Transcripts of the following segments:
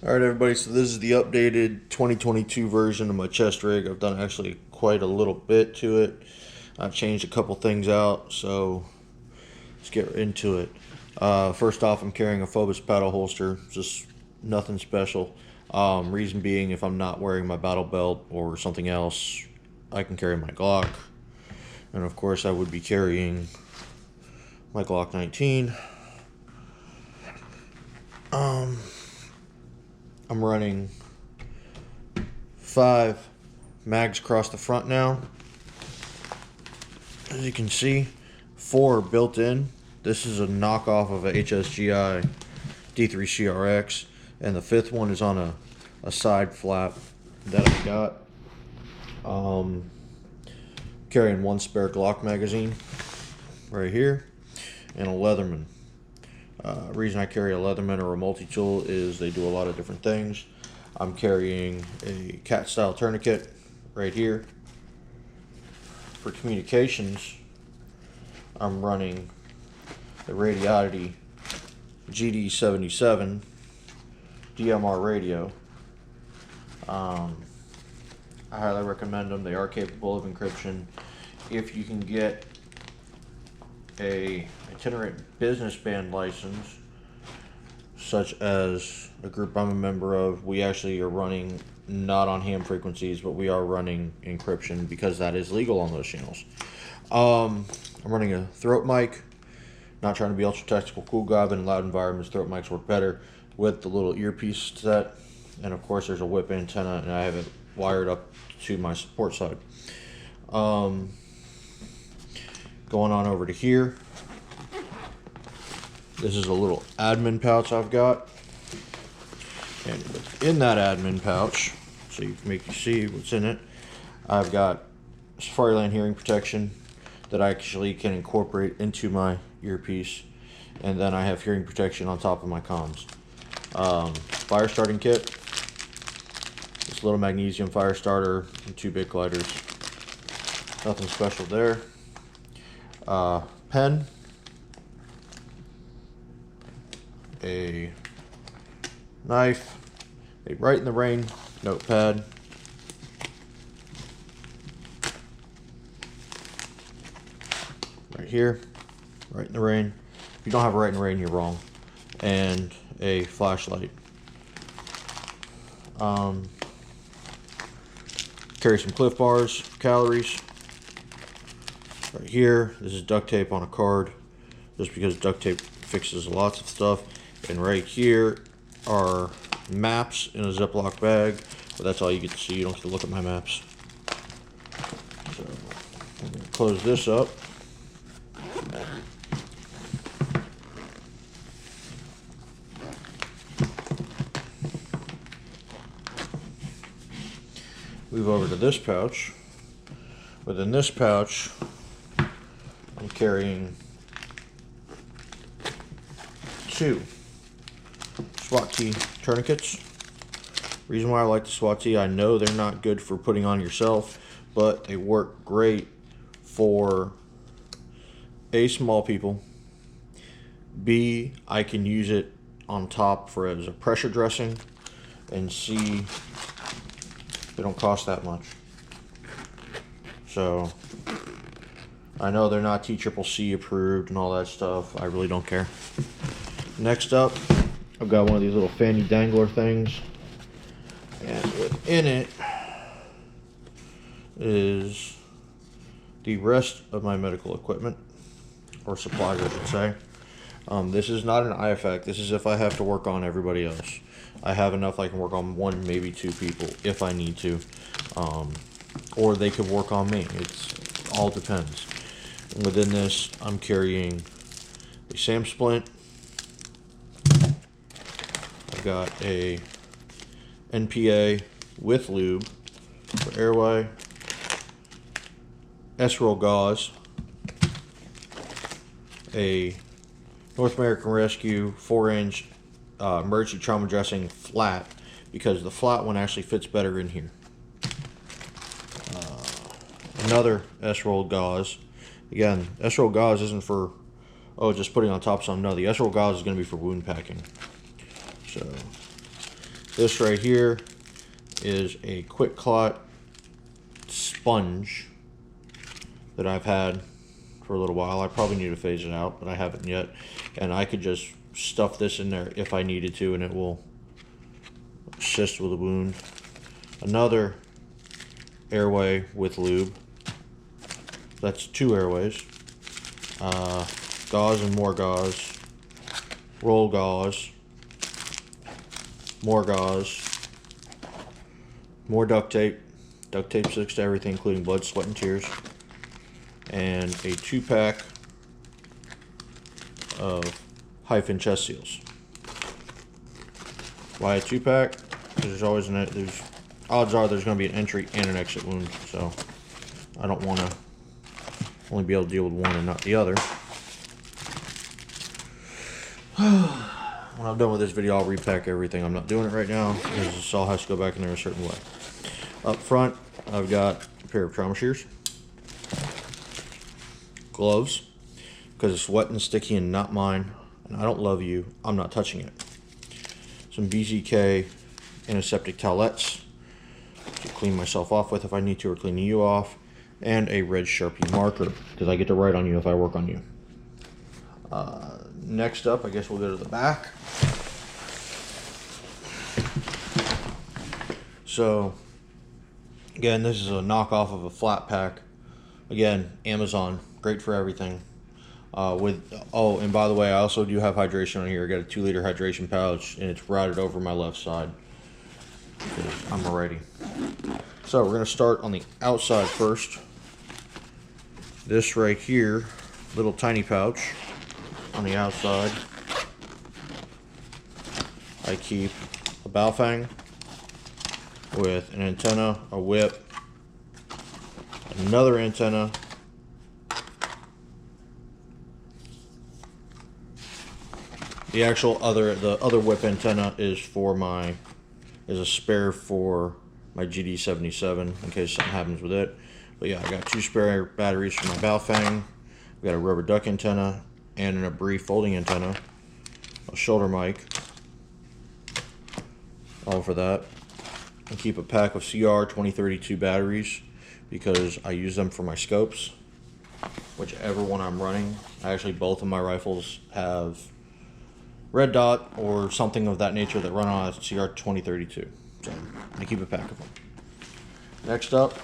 Alright everybody, so this is the updated 2022 version of my chest rig. I've done actually quite a little bit to it. I've changed a couple things out, so let's get into it. First off, I'm carrying a Phobos paddle holster, just nothing special. Reason being, if I'm not wearing my battle belt or something else, I can carry my Glock. And of course I would be carrying my Glock 19. I'm running 5 mags across the front now. As you can see, 4 built in. This is a knockoff of a HSGI D3CRX, and the 5th one is on a side flap that I got. Carrying 1 spare Glock magazine right here, and a Leatherman. Reason I carry a Leatherman or a multi-tool is they do a lot of different things. I'm carrying a cat style tourniquet right here. For communications, I'm running the Radiati GD77 DMR radio. I highly recommend them. They are capable of encryption. If you can get a itinerant business band license, such as a group I'm a member of, we actually are running not on ham frequencies, but we are running encryption because that is legal on those channels. I'm running a throat mic. Not trying to be ultra technical cool guy, but in loud environments throat mics work better with the little earpiece set. And of course there's a whip antenna, and I have it wired up to my support side. Going on over to here, this is a little admin pouch I've got, and within that admin pouch, so you can make you see what's in it, I've got Safariland hearing protection that I actually can incorporate into my earpiece, and then I have hearing protection on top of my comms. Fire starting kit, this little magnesium fire starter, and 2 big gliders. Nothing special there. Pen, a knife, a Right in the Rain notepad, right here, Right in the Rain. If you don't have a Right in the Rain, you're wrong. And a flashlight. Carry some Cliff Bars, calories. Right here, this is duct tape on a card, just because duct tape fixes lots of stuff. And right here are maps in a Ziploc bag, but that's all you get to see. You don't get to look at my maps. So I'm going to close this up. Move over to this pouch. Within this pouch, I'm carrying 2 SWAT T tourniquets. Reason why I like the SWAT T, I know they're not good for putting on yourself, but they work great for A, small people, B, I can use it on top for as a pressure dressing, and C, they don't cost that much. So I know they're not TCCC approved and all that stuff. I really don't care. Next up, I've got one of these little fanny dangler things, and within it is the rest of my medical equipment, or supplies I should say. This is not an eye effect. This is if I have to work on everybody else. I have enough I can work on 1, maybe 2 people if I need to, or they could work on me. It all depends. And within this, I'm carrying a SAM splint. I've got a NPA with lube for airway, S-roll gauze, a North American Rescue 4-inch emergency trauma dressing flat, because the flat one actually fits better in here. Another S-roll gauze. Again, S-roll gauze isn't for just putting on top of something. No, the S-roll gauze is going to be for wound packing. So This right here is a quick clot sponge that I've had for a little while. I probably need to phase it out, but I haven't yet. And I could just stuff this in there if I needed to, and it will assist with the wound. Another airway with lube. That's 2 airways. Gauze and more gauze. Roll gauze. More gauze. More duct tape. Duct tape sticks to everything, including blood, sweat, and tears. And a 2-pack of hyphen chest seals. Why a 2-pack? Because there's odds are there's going to be an entry and an exit wound, so I don't want to only be able to deal with one and not the other. When I'm done with this video, I'll repack everything. I'm not doing it right now because this all has to go back in there a certain way. Up front, I've got a pair of trauma shears, gloves, because it's wet and sticky and not mine, and I don't love you, I'm not touching it. Some BZK antiseptic towelettes to clean myself off with if I need to, or cleaning you off, and a red Sharpie marker because I get to write on you if I work on you. Next up, I guess we'll go to the back. So again, this is a knockoff of a flat pack. Again, Amazon, great for everything. And by the way, I also do have hydration on here. I got a 2-liter hydration pouch, and it's routed over my left side because I'm ready. So we're going to start on the outside first. This right here, little tiny pouch on the outside, I keep a Baofeng with an antenna, a whip, another antenna, the other whip antenna is a spare for my GD77 in case something happens with it. But yeah, I got 2 spare batteries for my Baofeng. We got a rubber duck antenna and an Abri folding antenna, a shoulder mic, all for that. I keep a pack of CR 2032 batteries because I use them for my scopes, whichever one I'm running. Actually, both of my rifles have red dot or something of that nature that run on a CR 2032. So I keep a pack of them. Next up,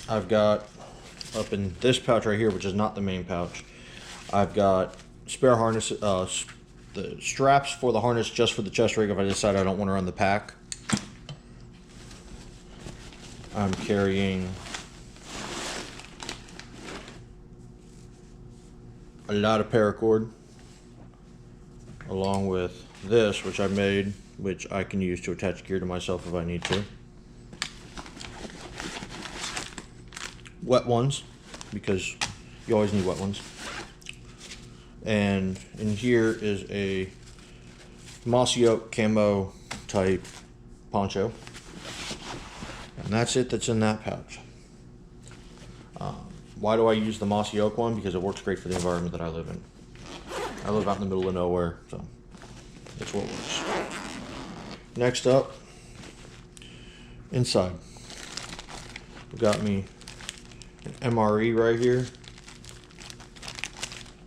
I've got up in this pouch right here, which is not the main pouch, I've got spare harness, the straps for the harness just for the chest rig if I decide I don't want to run the pack. I'm carrying a lot of paracord, along with this, which I made, which I can use to attach gear to myself if I need to. Wet ones, because you always need wet ones. And in here is a mossy oak camo type poncho. And that's it that's in that pouch. Why do I use the mossy oak one? Because it works great for the environment that I live in. I live out in the middle of nowhere, so that's what works. Next up, inside, we got me an MRE right here,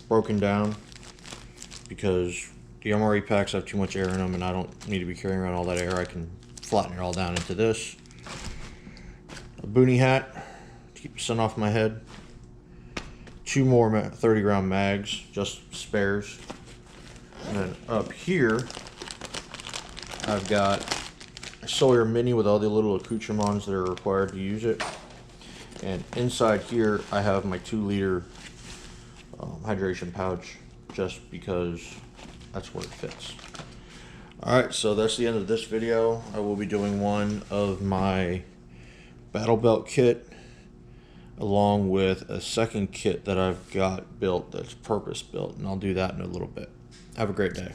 broken down because the MRE packs have too much air in them and I don't need to be carrying around all that air. I can flatten it all down into this. A boonie hat to keep the sun off my head. 2 more 30-round mags, just spares. And then up here, I've got a Sawyer Mini with all the little accoutrements that are required to use it. And inside here, I have my 2-liter hydration pouch, just because that's where it fits. Alright, so that's the end of this video. I will be doing one of my battle belt kit, along with a second kit that I've got built that's purpose built, and I'll do that in a little bit. Have a great day.